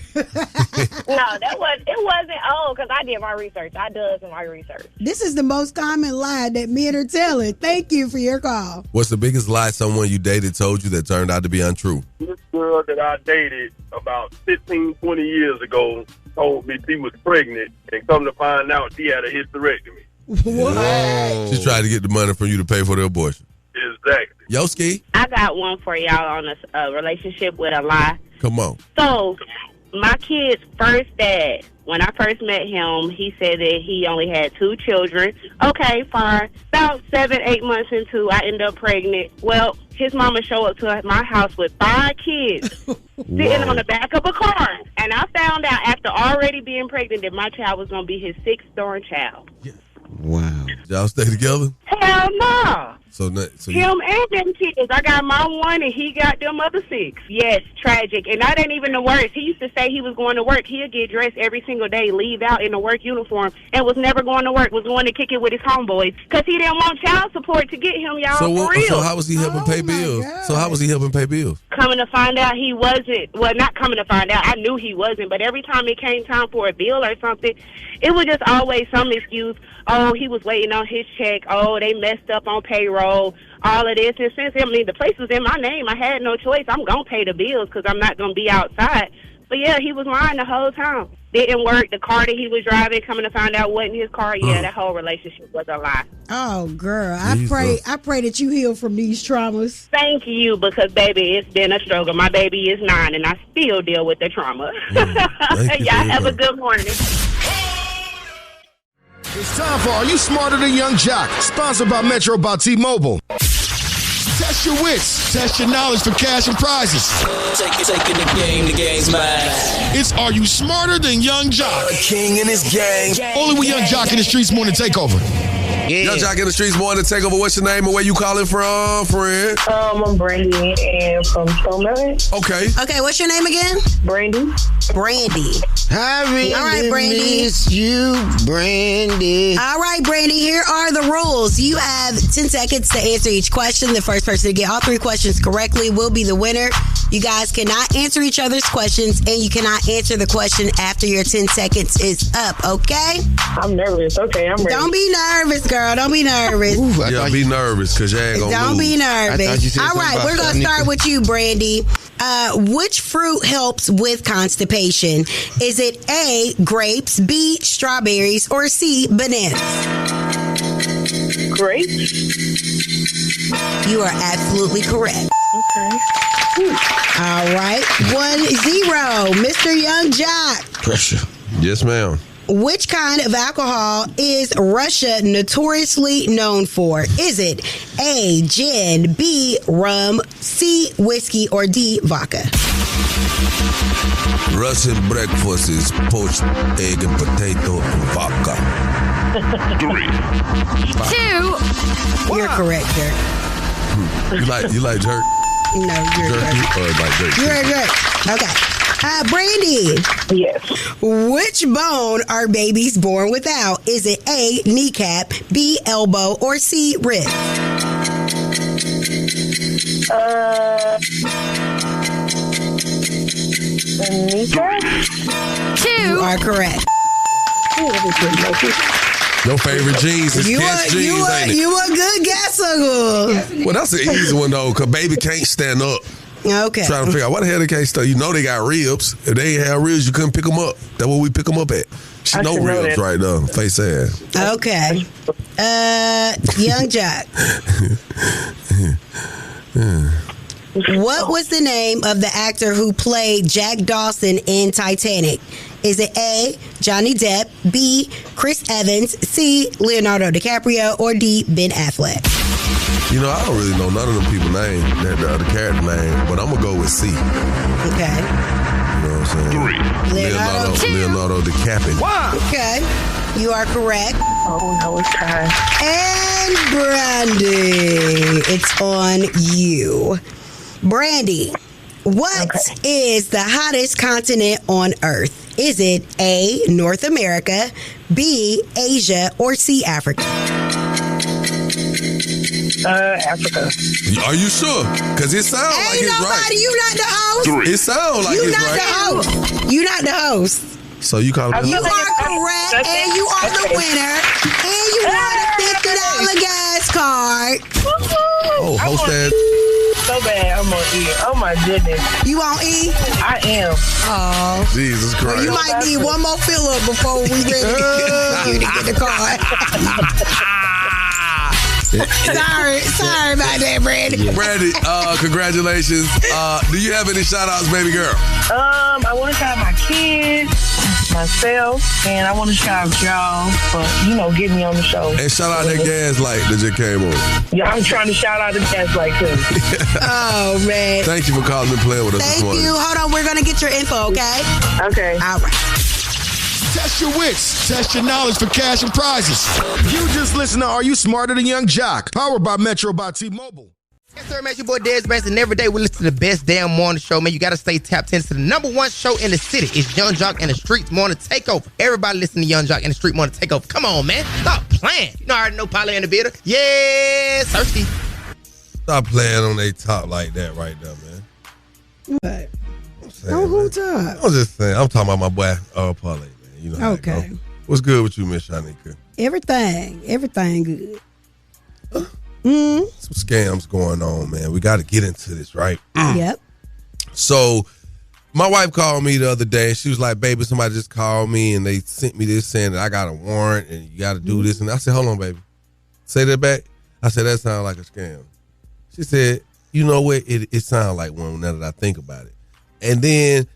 No, it wasn't old because I did my research. I did my research. This is the most common lie that men are telling. Thank you for your call. What's the biggest lie someone you dated told you that turned out to be untrue? This girl that I dated about 15, 20 years ago told me she was pregnant, and come to find out she had a hysterectomy. What? She tried to get the money from you to pay for the abortion. Exactly. Yo, Ski. I got one for y'all on a relationship with a lie. Come on. So, my kid's first dad, when I first met him, he said that he only had 2 children. Okay, fine. About 7-8 months into, I ended up pregnant. Well, his mama showed up to my house with 5 kids sitting on the back of a car. And I found out after already being pregnant that my child was going to be his 6th born child. Wow. Y'all stay together? Hell no. So Him and them kids. I got my 1 and he got them other 6. Yes, tragic. And that ain't even the worst. He used to say he was going to work. He'd get dressed every single day, leave out in a work uniform, and was never going to work, was going to kick it with his homeboys. Because he didn't want child support to get him, y'all, for real. So how was he helping pay bills? God. So how was he helping pay bills? Coming to find out he wasn't. Well, not coming to find out. I knew he wasn't. But every time it came time for a bill or something, it was just always some excuse. Oh, he was waiting on his check. Oh, they messed up on payroll. All of this. And since, the place was in my name, I had no choice. I'm going to pay the bills because I'm not going to be outside. But yeah, he was lying the whole time. Didn't work. The car that he was driving, coming to find out wasn't his car. Yeah, that whole relationship was a lie. Oh, girl, I pray that you heal from these traumas. Thank you, because baby, it's been a struggle. My baby is 9, and I still deal with the trauma. Y'all have a good morning. It's time for Are You Smarter Than Young Jock? Sponsored by Metro by T-Mobile. Test your wits. Test your knowledge for cash and prizes. Taking the game's mine. It's Are You Smarter Than Young Jock? A king in his gang. Only with Young Jock in the Streetz Morning Takeover. Yeah. Young Jock in the Streetz Morning Takeover. What's your name and where you calling from, friend? I'm Brandy and from Stone. Okay. Okay, what's your name again? Brandy. I really all right, Brandy. Miss you, Brandy. All right, Brandy, here are the rules. You have 10 seconds to answer each question. The first person to get all 3 questions correctly will be the winner. You guys cannot answer each other's questions, and you cannot answer the question after your 10 seconds is up, okay? I'm nervous. Okay, I'm ready. Don't be nervous, girl. Don't be nervous. Yeah, be nervous because you ain't going to Don't be nervous. All right, we're going to start with you, Brandy. Which fruit helps with constipation? Is it A, grapes, B, strawberries, or C, bananas? Grapes. You are absolutely correct. Okay. All right. 1-0. Mr. Young Jock. Pressure. Yes, ma'am. Which kind of alcohol is Russia notoriously known for? Is it A, gin, B, rum, C, whiskey, or D, vodka? Russian breakfast is poached egg and potato and vodka. 3. 2. You're correct, Jerk. You like jerk? No, you're jerky or like jerk? You're jerk. Okay. Brandy. Yes. Which bone are babies born without? Is it A, kneecap, B, elbow, or C, rib? Kneecap? 2. You are correct. Your favorite jeans is Kiss jeans, ain't it? You a good guesser. Well, that's an easy one, though, because baby can't stand up. Okay. Trying to figure out why the hell they can't stand. You know they got ribs. If they ain't have ribs, you couldn't pick them up. That's where we pick them up at. She no ribs right now. Face ass. Okay. Young Jock. What was the name of the actor who played Jack Dawson in Titanic? Is it A, Johnny Depp, B, Chris Evans, C, Leonardo DiCaprio, or D, Ben Affleck? You know, I don't really know none of them people's names, the character name, but I'm going to go with C. Okay. You know what I'm saying? Leonardo DiCaprio. Wow. Okay. You are correct. Oh, no, it's time. And Brandy, it's on you. Brandy, what is the hottest continent on Earth? Is it A, North America, B, Asia, or C, Africa? Africa. Are you sure? Because it sounds like it's right. You not the host. It sounds like it's right. You not the host. So you call it. You are correct, and you are the winner, and you won a $50 gas card. Oh, host that. So bad, I'm on E. Oh my goodness. You on E? I am. Oh. Jesus Christ. Well, you might need one more fill up before we ready you to get the card. Sorry about that, Brandy. Brandy, congratulations. Do you have any shout outs, baby girl? I want to shout out my kids, myself, and I want to shout out y'all for, getting me on the show. And shout out that gas light that just came on. Yeah, I'm trying to shout out the gas light too. Oh, man. Thank you for calling and playing with us this morning. Thank you. Hold on, we're going to get your info, okay? Okay. All right. Test your wits. Test your knowledge for cash and prizes. You just listen to Are You Smarter Than Young Jock? Powered by Metro by T-Mobile. Yes, sir, man. It's your boy Dez Branson, and every day we listen to the best damn morning show, man. You got to stay tapped into the #1 show in the city. It's Young Jock and the Streetz Morning Takeover. Everybody listen to Young Jock and the Streetz Morning Takeover. Come on, man. Stop playing. You know I already know Polly in the building. Yes, thirsty. Stop playing on they top like that right there, man. What? On who top? I'm just saying. I'm talking about my boy, Polly, man. You know how it Okay. go. What's good with you, Miss Shanika? Everything good. Some scams going on, man. We got to get into this, right? Yep. So, My wife called me the other day, and she was like, baby, somebody just called me, and they sent me this saying that I got a warrant, and you got to do this. And I said, hold on, baby. Say that back. I said, that sounds like a scam. She said, you know what? It sounds like one now that I think about it. And then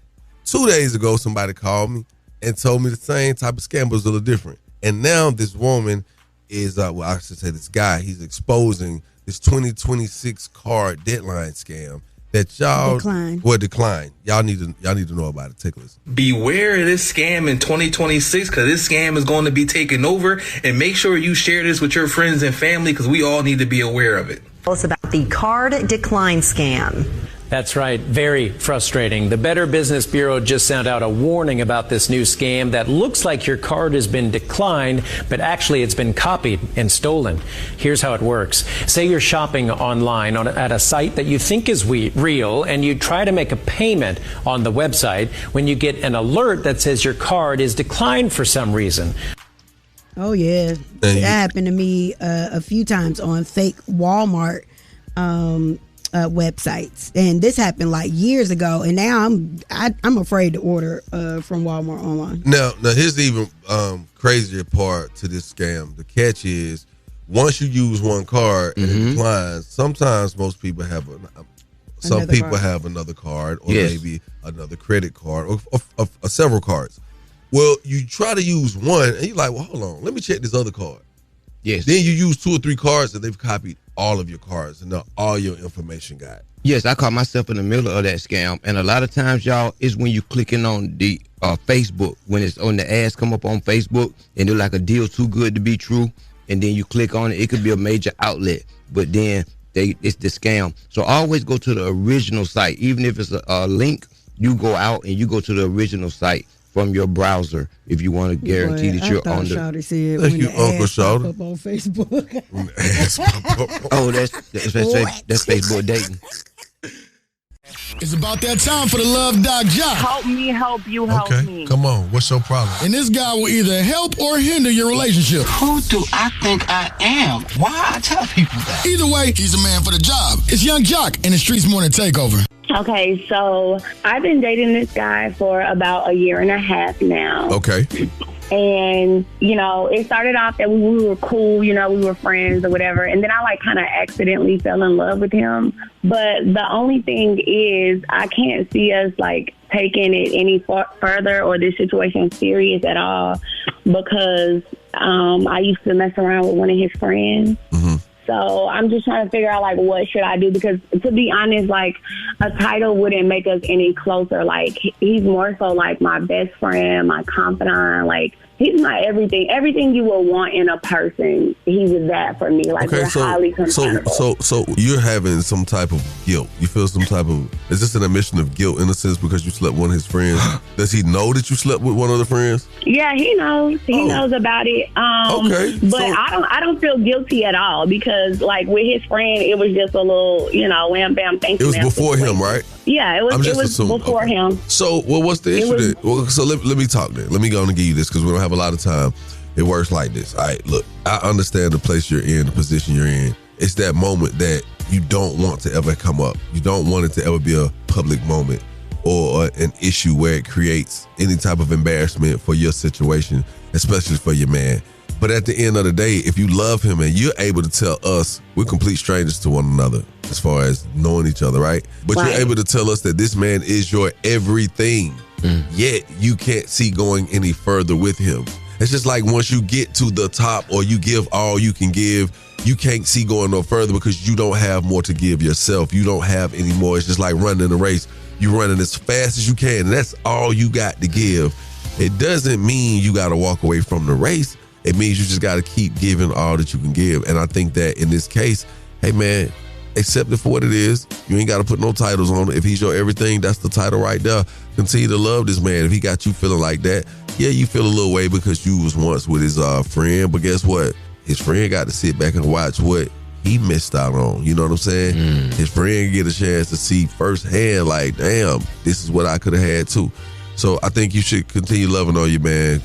2 days ago, somebody called me and told me the same type of scam, but it was a little different. And now this woman is, I should say this guy, he's exposing this 2026 card deadline scam that y'all decline. Y'all need to know about it. Take a listen. Beware of this scam in 2026, because this scam is going to be taking over. And make sure you share this with your friends and family, because we all need to be aware of it. Tell us about the card decline scam. That's right. Very frustrating. The Better Business Bureau just sent out a warning about this new scam that looks like your card has been declined, but actually it's been copied and stolen. Here's how it works. Say you're shopping online at a site that you think is real, and you try to make a payment on the website when you get an alert that says your card is declined for some reason. Oh, yeah. That happened to me a few times on fake Walmart websites, and this happened like years ago, and now I'm afraid to order from Walmart online. Now here's the even crazier part to this scam. The catch is, once you use one card and it declines, sometimes most people have have another card, or maybe another credit card, or several cards. Well, you try to use one, and you're like, well, hold on, let me check this other card. Yes. Then you use 2 or 3 cards, and they've copied all of your cards, and now all your information got. Yes, I caught myself in the middle of that scam, and a lot of times, y'all, it's when you clicking on the Facebook, when it's on the ads come up on Facebook, and they're like a deal too good to be true, and then you click on it. It could be a major outlet, but then it's the scam. So always go to the original site, even if it's a link. You go out and you go to the original site from your browser if you want to guarantee that you're on the. Shawty said when the ads pop up on Facebook. Oh, that's Facebook dating. It's about that time for the Love Doc Jock. Help me help you help me. Come on, what's your problem? And this guy will either help or hinder your relationship. Who do I think I am? Why I tell people that? Either way, he's a man for the job. It's Young Jock in the Streetz Morning Takeover. Okay, so I've been dating this guy for about 1.5 years now. Okay. And, you know, it started off that we were cool, you know, we were friends or whatever. And then I kind of accidentally fell in love with him. But the only thing is I can't see us taking it any further or this situation serious at all, because I used to mess around with one of his friends. Mm-hmm. So I'm just trying to figure out, what should I do? Because to be honest, a title wouldn't make us any closer. He's more so my best friend, my confidant. He's my everything. Everything you would want in a person, he's that for me. We're highly compatible. So you're having some type of guilt. You feel some type of, is this an admission of guilt in a sense because you slept with one of his friends? Does he know that you slept with one of the friends? Yeah, he knows. He knows about it. Okay. But I don't feel guilty at all, because with his friend, it was just a little, wham bam, thank you. It was before him, right? Yeah, it was before him. So, what's the issue then? So let me talk then. Let me go and give you this, because we don't have a lot of time. It works like this. All right, look, I understand the place you're in, the position you're in. It's that moment that you don't want to ever come up. You don't want it to ever be a public moment or an issue where it creates any type of embarrassment for your situation, especially for your man. But at the end of the day, if you love him and you're able to tell us, we're complete strangers to one another as far as knowing each other, right? But you're able to tell us that this man is your everything, yet you can't see going any further with him. It's just like once you get to the top or you give all you can give, you can't see going no further because you don't have more to give yourself. You don't have any more. It's just like running a race. You're running as fast as you can, and that's all you got to give. It doesn't mean you got to walk away from the race. It means you just got to keep giving all that you can give. And I think that in this case, hey, man, accept it for what it is. You ain't got to put no titles on it. If he's your everything, that's the title right there. Continue to love this man. If he got you feeling like that, yeah, you feel a little way because you was once with his friend. But guess what? His friend got to sit back and watch what he missed out on. You know what I'm saying? His friend get a chance to see firsthand, damn, this is what I could have had too. So I think you should continue loving on your man.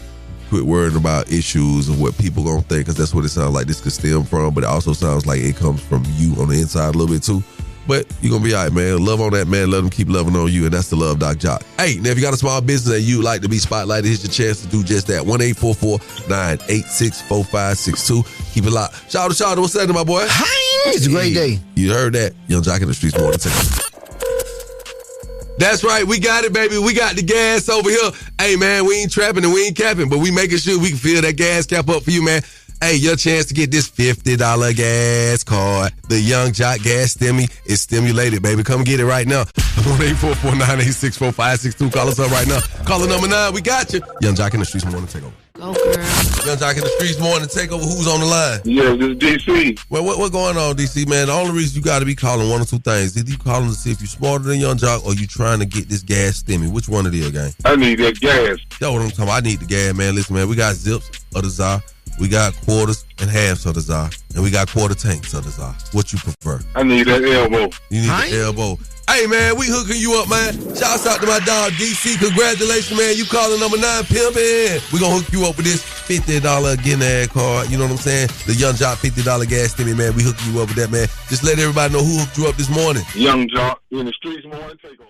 Quit worrying about issues and what people gonna think, because that's what it sounds like this could stem from, but it also sounds like it comes from you on the inside a little bit too. But you're going to be all right, man. Love on that man. Let him keep loving on you. And that's the Love Doc Jock. Hey, now if you got a small business and you'd like to be spotlighted, here's your chance to do just that. 1-844-986-4562. Keep it locked. Shout out, what's that, my boy? It's a great day. You heard that. Young Jock in the Streetz morning. That's right. We got it, baby. We got the gas over here. Hey, man, we ain't trapping and we ain't capping, but we making sure we can fill that gas cap up for you, man. Hey, your chance to get this $50 gas card. The Young Jock gas stimmy is stimulated, baby. Come get it right now. 1-844-986-4562. Call us up right now. Caller number 9, we got you. Young Jock in the Streetz morning takeover. Go, girl. Young Jock in the Streetz morning takeover. Who's on the line? Yeah, this is DC. Well, what's going on, DC, man? The only reason you got to be calling one or two things. Either you calling to see if you're smarter than Young Jock or you trying to get this gas stimmy. Which one it is, gang? I need that gas. That's what I'm talking about. I need the gas, man. Listen, man, we got zips of the Czar. We got quarters and halves of the Czar. And we got quarter tanks of the Czar. What you prefer? I need that elbow. You need the elbow. Hey, man, we hooking you up, man. Shouts out to my dog, DC. Congratulations, man. You calling number 9 pimpin'. We gonna hook you up with this $50 Gina card. You know what I'm saying? The Young Jock $50 gas stimmy, man. We hooking you up with that, man. Just let everybody know who hooked you up this morning. Young Jock in the Streetz morning takeover.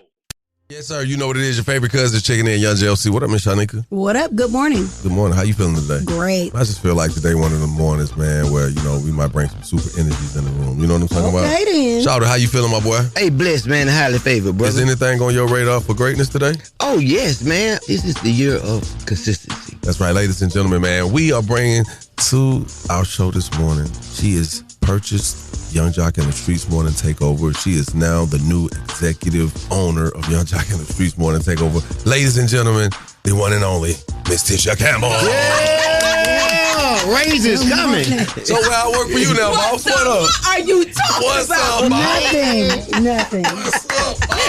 Yes, sir. You know what it is. Your favorite cousin checking in, Young JLC. What up, Miss Shanika? What up? Good morning. Good morning. How you feeling today? Great. I just feel like today one of the mornings, man, where, you know, we might bring some super energies in the room. You know what I'm talking about? Okay, then. Shout out, how you feeling, my boy? Hey, blessed, man. Highly favored, brother. Is anything on your radar for greatness today? Oh, yes, man. This is the year of consistency. That's right, ladies and gentlemen, man. We are bringing to our show this morning. She is purchased Young Jock in the Streetz Morning Takeover. She is now the new executive owner of Young Jock in the Streetz Morning Takeover. Ladies and gentlemen, the one and only Miss Tisha Campbell. Yeah, raises coming. So where I work for you now, boss? What up? What are you talking What's about? up, boss? Nothing.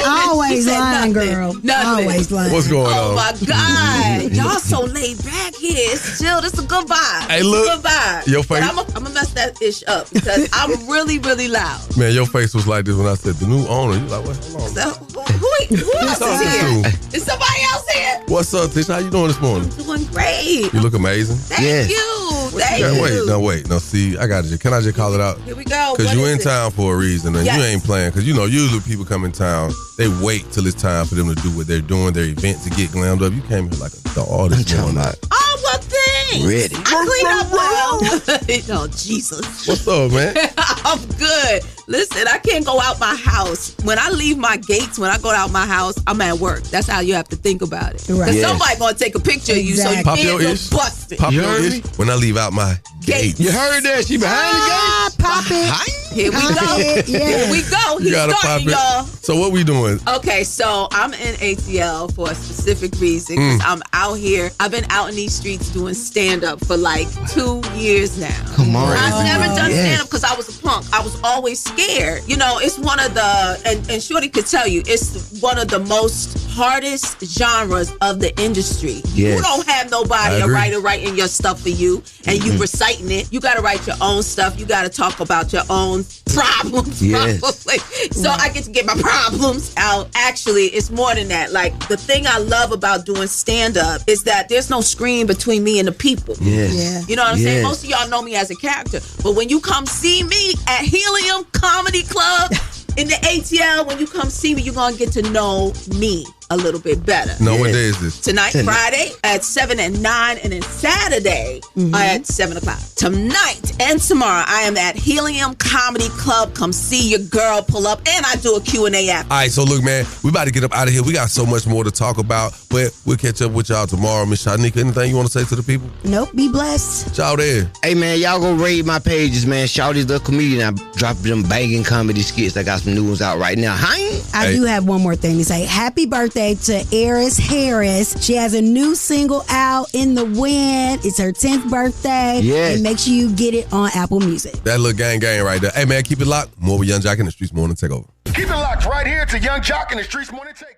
Always lying, girl. Nothing. Always lying. What's going on? Oh my God. Y'all so laid back here. It's chill. This is a good vibe. Hey, look. Good vibe. Your face. But I'm going to mess that ish up because I'm really, really loud. Man, your face was like this when I said the new owner. You like, what? Hold on. So, who else is here? Is somebody else here? What's up, Tish? How you doing this morning? Doing great. You look amazing. Thank you. Thank you. Wait. No, see, I got you. Can I just call it out? Here we go. Because What you is in it? town for a reason, and Yes. you ain't playing. Because, you know, usually people come in town, they wait till it's time for them to do what they're doing, their event to get glammed up. You came here like a dog this morning. Oh, well, thanks. Ready. I cleaned up well. Oh, Jesus. What's up, man? I'm good. Listen, I can't go out my house. When I leave my gates, when I go out my house, I'm at work. That's how you have to think about it. Because Right. Yes. somebody going to take a picture of you so you Pop can't your go ish. busted. Pop You your heard ish me? when I leave out my gate. You heard that? She behind the gate? Pop it. Here we go. Yeah. Here we go. You He's gotta starting, pop it. y'all. So what we doing? Okay, so I'm in ATL for a specific reason. 'Cause I'm out here. I've been out in these streets doing stand-up for like 2 years now. Come on. I've never done Yes. stand-up because I was a punk. I was always scared. You know, it's one of the, and Shorty could tell you, it's one of the most hardest genres of the industry. You Yes. don't have nobody, I a agree. writer writing your stuff for you and you reciting it. You got to write your own stuff. You got to talk about your own problems. Yes. Probably. So I get to get my problems out. Actually, it's more than that. Like, the thing I love about doing stand-up is that there's no screen between me and the people. Yes. Yeah. You know what I'm saying? Yes. Most of y'all know me as a character. But when you come see me at Helium Comedy Club in the ATL, when you come see me, you're going to get to know me a little bit better. No, Yes. what day is this? Tonight, Friday at 7 and 9, and then Saturday at 7 o'clock. Tonight and tomorrow, I am at Helium Comedy Club. Come see your girl pull up, and I do a Q&A after. All right, so look, man, we about to get up out of here. We got so much more to talk about, but we'll catch up with y'all tomorrow. Miss Shanika, anything you want to say to the people? Nope. Be blessed. Ciao there. Hey, man, y'all go raid my pages, man. Shawty's the comedian. I dropped them banging comedy skits. I got some new ones out right now. Hi. I do have one more thing to say. Happy birthday to Eris Harris. She has a new single out, In the Wind. It's her 10th birthday. Yes. And make sure you get it on Apple Music. That little gang right there. Hey, man, keep it locked. More with Young Jock in the Streetz Morning Takeover. Keep it locked right here to Young Jock in the Streetz Morning Takeover.